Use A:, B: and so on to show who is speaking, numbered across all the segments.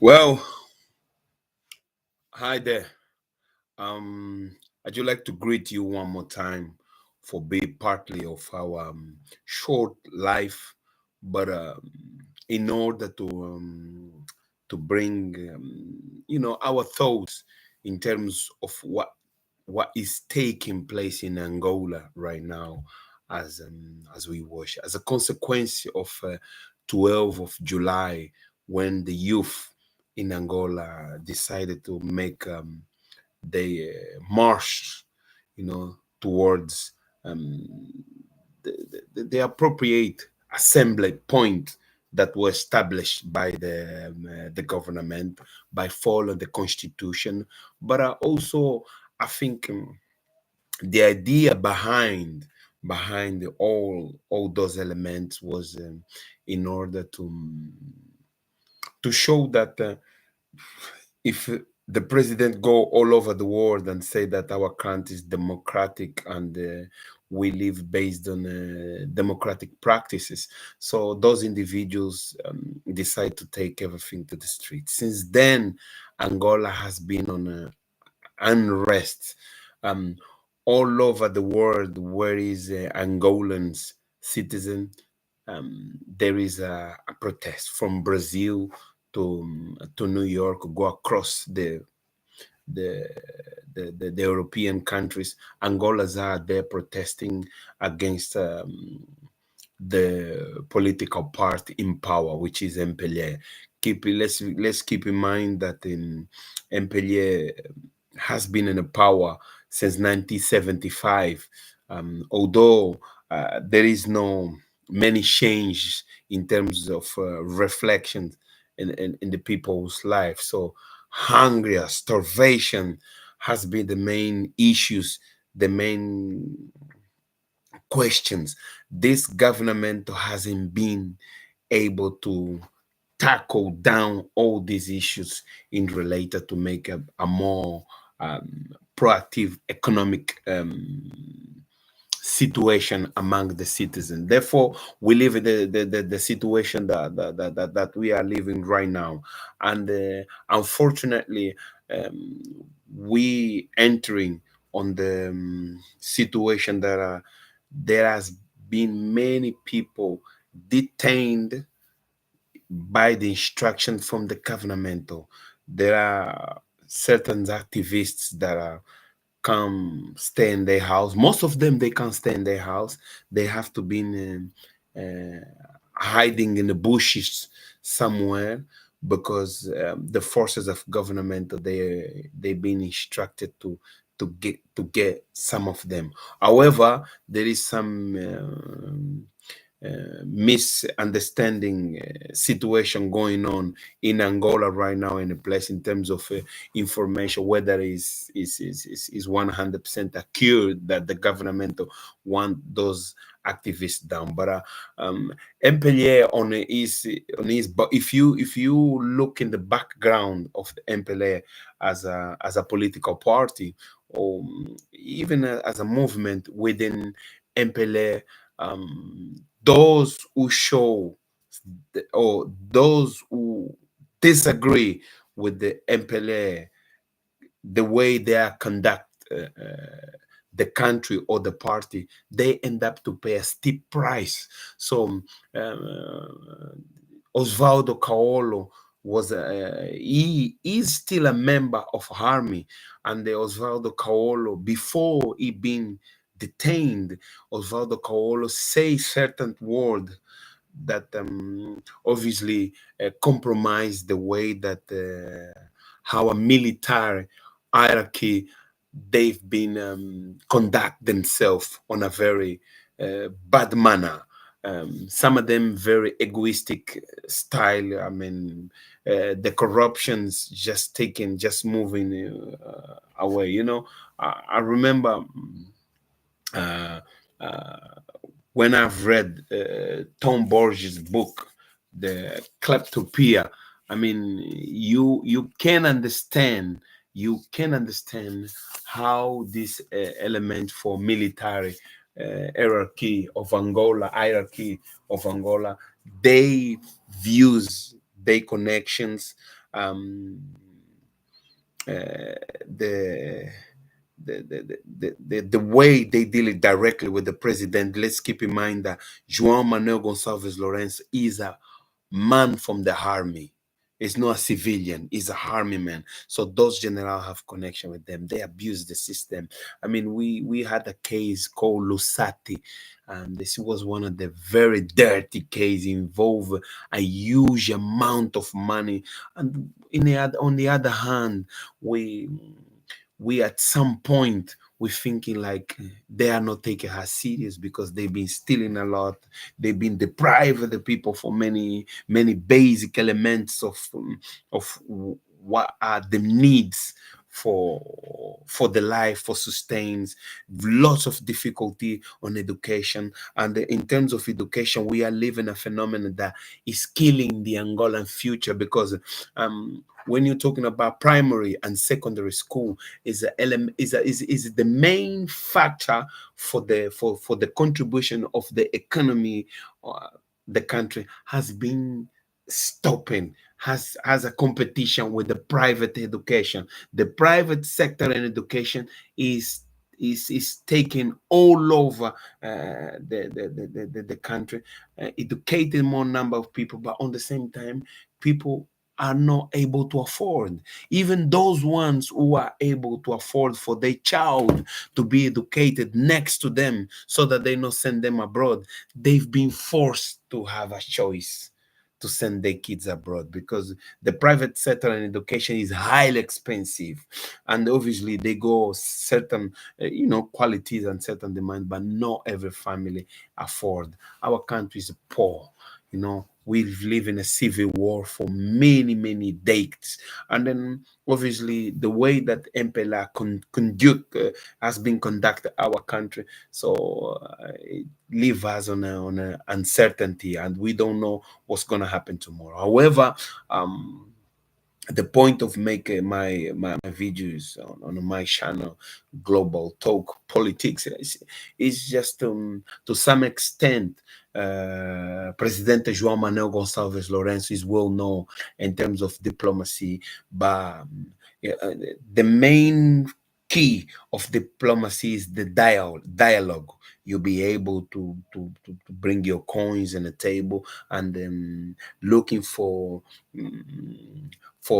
A: Well, hi there. Um, I'd like to greet you one more time for being partly of our short life, but in order to bring our thoughts in terms of what is taking place in Angola right now, as we watch, as a consequence of 12th of July, when the youth in Angola decided to make they march, towards um, the appropriate assembly point that were established by the government by following the constitution. But also, I think the idea behind all those elements was in order to show that if the president go all over the world and say that our country is democratic and we live based on democratic practices, so those individuals decide to take everything to the street. Since then, Angola has been on unrest um, all over the world. Where is Angolans citizen? There is a protest from Brazil to New York, go across the, the European countries. Angolas are there protesting against the political party in power, which is MPLA. Let's keep in mind that in MPLA has been in power since 1975. Although there is no many change in terms of reflection in the people's life. So hunger, starvation has been the main issues, the main questions. This government hasn't been able to tackle down all these issues in related to make a more proactive economic situation among the citizens. Therefore, we live in the situation that we are living right now. And unfortunately, um, we entering on the situation that there has been many people detained by the instruction from the governmental. There are certain activists that are come stay in their house. Most of them they can't stay in their house. They have to be hiding in the bushes somewhere because the forces of government they've been instructed to get some of them. However, there is some misunderstanding situation going on in Angola right now in a place in terms of information, whether is 100% accurate that the government want those activists down. But MPLA but if you look in the background of the MPLA as a political party, or even as a movement within MPLA, those who show or those who disagree with the MPLA, the way they are conduct the country or the party, they end up to pay a steep price. So Osvaldo Caolo was he is still a member of army, and the Osvaldo Caolo, before he been detained, Osvaldo Caolo say certain word that obviously compromise the way that our military hierarchy they've been conduct themselves on a very bad manner. Some of them very egoistic style. I mean, the corruptions just taking, just moving away. I remember uh, uh, when I've read Tom Borges' book, The Kleptopia. I mean, you can understand how this element for military hierarchy of Angola, they views, they connections. um, uh, the, the way they deal it directly with the president. Let's keep in mind that João Manuel Gonçalves Lourenço is a man from the army. It's not a civilian, he's a army man. So those generals have connection with them. They abuse the system. I mean, we had a case called Lusati, and this was one of the very dirty cases, involve a huge amount of money. And on the other hand, we we at some point we're thinking like they are not taking her serious because they've been stealing a lot. They've been deprived the people for many basic elements of what are the needs for the life, for sustains. Lots of difficulty on education. And in terms of education, we are living a phenomenon that is killing the Angolan future, because when you're talking about primary and secondary school, is a element, is the main factor for the contribution of the economy. The country has been stopping, has a competition with the private education. The private sector in education is taking all over the country, educating more number of people, but on the same time, people are not able to afford. Even those ones who are able to afford for their child to be educated next to them so that they not send them abroad, they've been forced to have a choice to send their kids abroad, because the private sector in education is highly expensive, and obviously they go certain qualities and certain demand, but not every family afford. Our country is poor. We've lived in a civil war for many decades, and then obviously the way that MPLA conduct has been conducted our country, so it leave us on a uncertainty, and we don't know what's going to happen tomorrow. However, the point of making my videos on my channel, Global Talk Politics, is just to some extent, President João Manuel Gonçalves Lourenço is well known in terms of diplomacy, but yeah, the main key of diplomacy is the dialogue. You'll be able to bring your coins on the table, and then looking for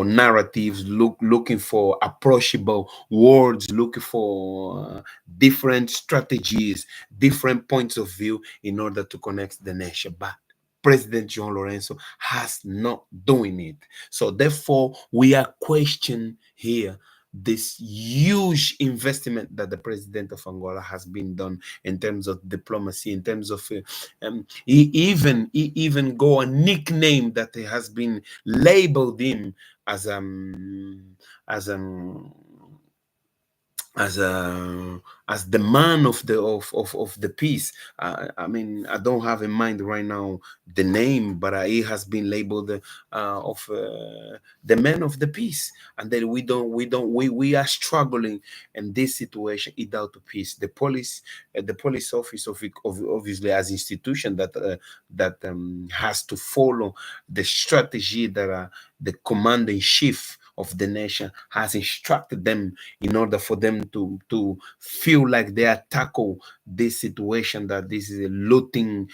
A: narratives, looking for approachable words, looking for different strategies, different points of view in order to connect the nation. But President John Lorenzo has not doing it. So therefore, we are questioning here this huge investment that the president of Angola has been done in terms of diplomacy, in terms of he even go a nickname that has been labeled him as as um as a as the man of the peace. I mean, I don't have in mind right now the name, but he has been labeled of the man of the peace, and then we are struggling in this situation without peace. The police office of obviously as institution that has to follow the strategy that the commander in chief of the nation has instructed them in order for them to feel like they are tackle this situation, that this is a looting,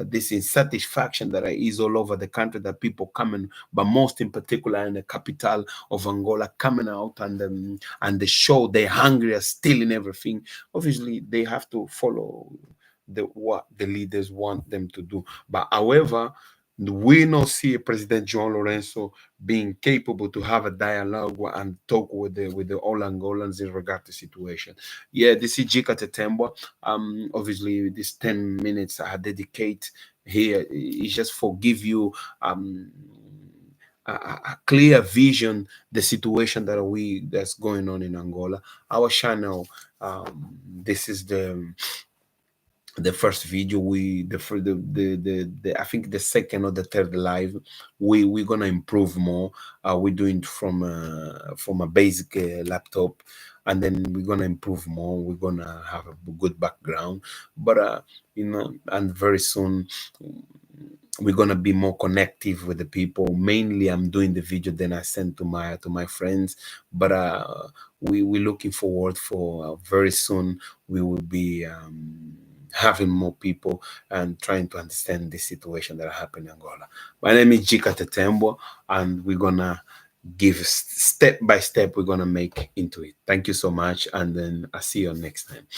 A: this insatisfaction that is all over the country, that people coming, but most in particular in the capital of Angola, coming out and they show they're hungry, are stealing everything. Obviously, they have to follow what the leaders want them to do. But however, we not see President João Lourenço being capable to have a dialogue and talk with the all Angolans in regard to situation. Yeah, this is Jika Tetemba. Obviously, this 10 minutes I dedicate here is just for give you a clear vision the situation that's going on in Angola. Our channel, this is the first video, the I think the second or the third live, we're gonna improve more. We're doing it from a basic laptop, and then we're gonna improve more. We're gonna have a good background, but and very soon we're gonna be more connective with the people. Mainly, I'm doing the video, then I send to my friends. But we're looking forward for very soon. We will be having more people and trying to understand the situation that happened in Angola. My name is Jika Tetembo, and we're gonna give step by step. We're gonna make into it. Thank you so much, and then I'll see you next time.